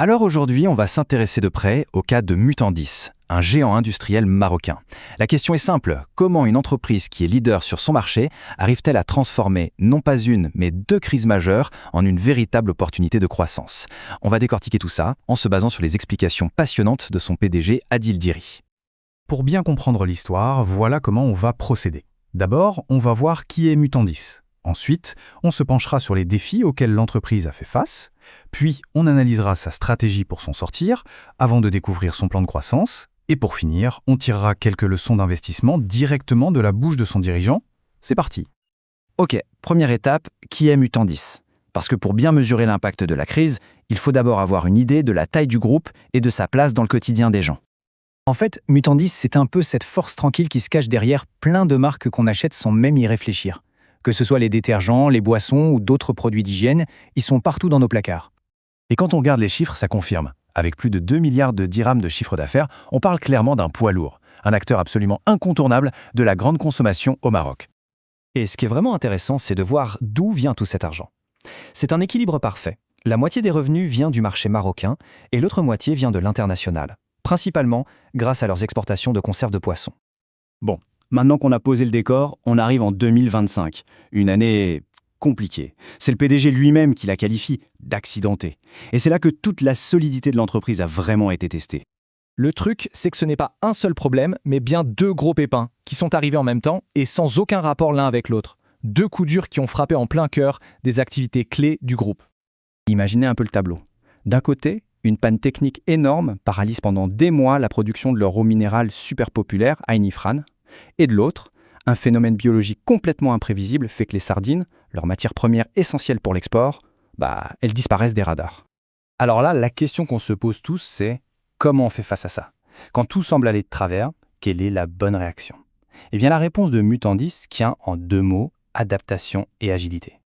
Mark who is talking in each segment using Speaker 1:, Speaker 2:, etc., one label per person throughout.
Speaker 1: Alors aujourd'hui, on va s'intéresser de près au cas de Mutandis, un géant industriel marocain. La question est simple, comment une entreprise qui est leader sur son marché arrive-t-elle à transformer non pas une, mais deux crises majeures en une véritable opportunité de croissance? On va décortiquer tout ça en se basant sur les explications passionnantes de son PDG Adil Diri.
Speaker 2: Pour bien comprendre l'histoire, voilà comment on va procéder. D'abord, on va voir qui est Mutandis. Ensuite, on se penchera sur les défis auxquels l'entreprise a fait face, puis on analysera sa stratégie pour s'en sortir, avant de découvrir son plan de croissance, et pour finir, on tirera quelques leçons d'investissement directement de la bouche de son dirigeant. C'est parti.
Speaker 1: Ok, première étape, qui est Mutandis? Parce que pour bien mesurer l'impact de la crise, il faut d'abord avoir une idée de la taille du groupe et de sa place dans le quotidien des gens.
Speaker 3: En fait, Mutandis, c'est un peu cette force tranquille qui se cache derrière plein de marques qu'on achète sans même y réfléchir. Que ce soit les détergents, les boissons ou d'autres produits d'hygiène, ils sont partout dans nos placards.
Speaker 2: Et quand on regarde les chiffres, ça confirme. Avec plus de 2 milliards de dirhams de chiffre d'affaires, on parle clairement d'un poids lourd, un acteur absolument incontournable de la grande consommation au Maroc.
Speaker 3: Et ce qui est vraiment intéressant, c'est de voir d'où vient tout cet argent. C'est un équilibre parfait. La moitié des revenus vient du marché marocain et l'autre moitié vient de l'international, principalement grâce à leurs exportations de conserves de poissons.
Speaker 4: Bon, maintenant qu'on a posé le décor, on arrive en 2025, une année compliquée. C'est le PDG lui-même qui la qualifie d'accidentée. Et c'est là que toute la solidité de l'entreprise a vraiment été testée.
Speaker 5: Le truc, c'est que ce n'est pas un seul problème, mais bien deux gros pépins qui sont arrivés en même temps et sans aucun rapport l'un avec l'autre. Deux coups durs qui ont frappé en plein cœur des activités clés du groupe.
Speaker 4: Imaginez un peu le tableau. D'un côté, une panne technique énorme paralyse pendant des mois la production de leur eau minérale super populaire, Ain Ifran. Et de l'autre, un phénomène biologique complètement imprévisible fait que les sardines, leur matière première essentielle pour l'export, elles disparaissent des radars. Alors là, la question qu'on se pose tous, c'est comment on fait face à ça? Quand tout semble aller de travers, quelle est la bonne réaction? Eh bien, la réponse de Mutandis tient en deux mots, adaptation et agilité.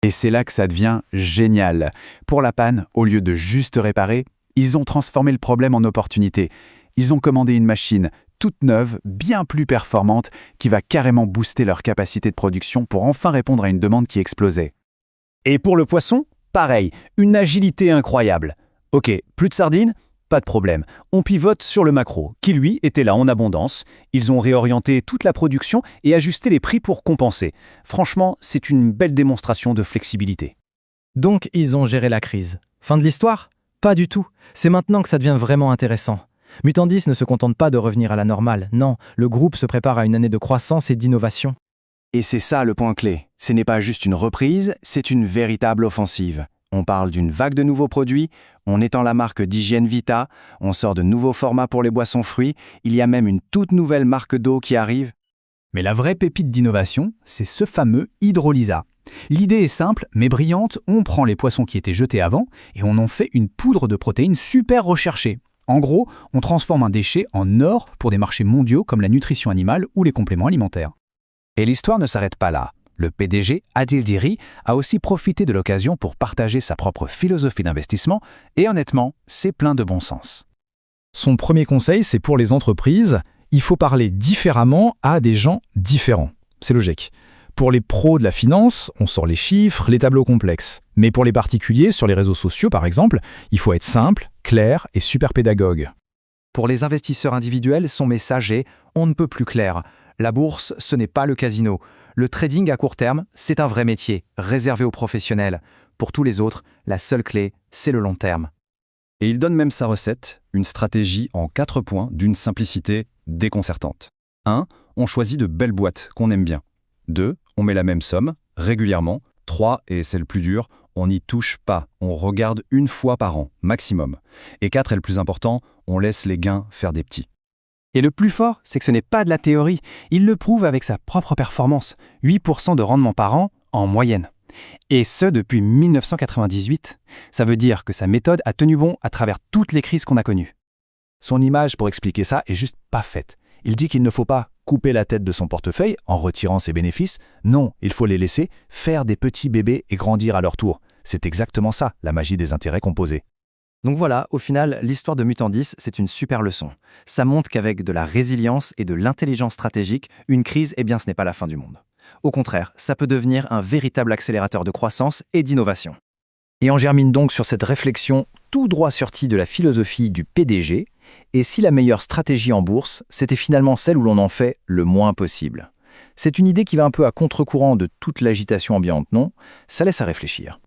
Speaker 2: Et c'est là que ça devient génial. Pour la panne, au lieu de juste réparer, ils ont transformé le problème en opportunité. Ils ont commandé une machine toute neuve, bien plus performante, qui va carrément booster leur capacité de production pour enfin répondre à une demande qui explosait.
Speaker 4: Et pour le poisson, pareil, une agilité incroyable. Ok, plus de sardines? Pas de problème. On pivote sur le maquereau, qui lui était là en abondance. Ils ont réorienté toute la production et ajusté les prix pour compenser. Franchement, c'est une belle démonstration de flexibilité.
Speaker 3: Donc, ils ont géré la crise. Fin de l'histoire? Pas du tout. C'est maintenant que ça devient vraiment intéressant. Mutandis ne se contente pas de revenir à la normale. Non, le groupe se prépare à une année de croissance et d'innovation.
Speaker 2: Et c'est ça le point clé. Ce n'est pas juste une reprise, c'est une véritable offensive. On parle d'une vague de nouveaux produits, on étend la marque d'Hygiène Vita, on sort de nouveaux formats pour les boissons fruits, il y a même une toute nouvelle marque d'eau qui arrive.
Speaker 3: Mais la vraie pépite d'innovation, c'est ce fameux Hydrolysa. L'idée est simple mais brillante, on prend les poissons qui étaient jetés avant et on en fait une poudre de protéines super recherchée. En gros, on transforme un déchet en or pour des marchés mondiaux comme la nutrition animale ou les compléments alimentaires.
Speaker 2: Et l'histoire ne s'arrête pas là. Le PDG, Adil Diri, a aussi profité de l'occasion pour partager sa propre philosophie d'investissement et honnêtement, c'est plein de bon sens.
Speaker 3: Son premier conseil, c'est pour les entreprises, il faut parler différemment à des gens différents. C'est logique. Pour les pros de la finance, on sort les chiffres, les tableaux complexes. Mais pour les particuliers, sur les réseaux sociaux par exemple, il faut être simple, clair et super pédagogue.
Speaker 1: Pour les investisseurs individuels, son message est « on ne peut plus clair ». La bourse, ce n'est pas le casino. Le trading à court terme, c'est un vrai métier, réservé aux professionnels. Pour tous les autres, la seule clé, c'est le long terme.
Speaker 4: Et il donne même sa recette, une stratégie en 4 points d'une simplicité déconcertante. 1. On choisit de belles boîtes qu'on aime bien. 2. On met la même somme, régulièrement. 3, et c'est le plus dur, on n'y touche pas. On regarde une fois par an, maximum. Et 4, et le plus important, on laisse les gains faire des petits.
Speaker 1: Et le plus fort, c'est que ce n'est pas de la théorie. Il le prouve avec sa propre performance. 8% de rendement par an en moyenne. Et ce, depuis 1998. Ça veut dire que sa méthode a tenu bon à travers toutes les crises qu'on a connues.
Speaker 2: Son image pour expliquer ça est juste pas faite. Il dit qu'il ne faut pas couper la tête de son portefeuille en retirant ses bénéfices. Non, il faut les laisser faire des petits bébés et grandir à leur tour. C'est exactement ça, la magie des intérêts composés.
Speaker 1: Donc voilà, au final, l'histoire de Mutandis, c'est une super leçon. Ça montre qu'avec de la résilience et de l'intelligence stratégique, une crise, ce n'est pas la fin du monde. Au contraire, ça peut devenir un véritable accélérateur de croissance et d'innovation. Et on germine donc sur cette réflexion tout droit sortie de la philosophie du PDG, et si la meilleure stratégie en bourse, c'était finalement celle où l'on en fait le moins possible. C'est une idée qui va un peu à contre-courant de toute l'agitation ambiante, non? Ça laisse à réfléchir.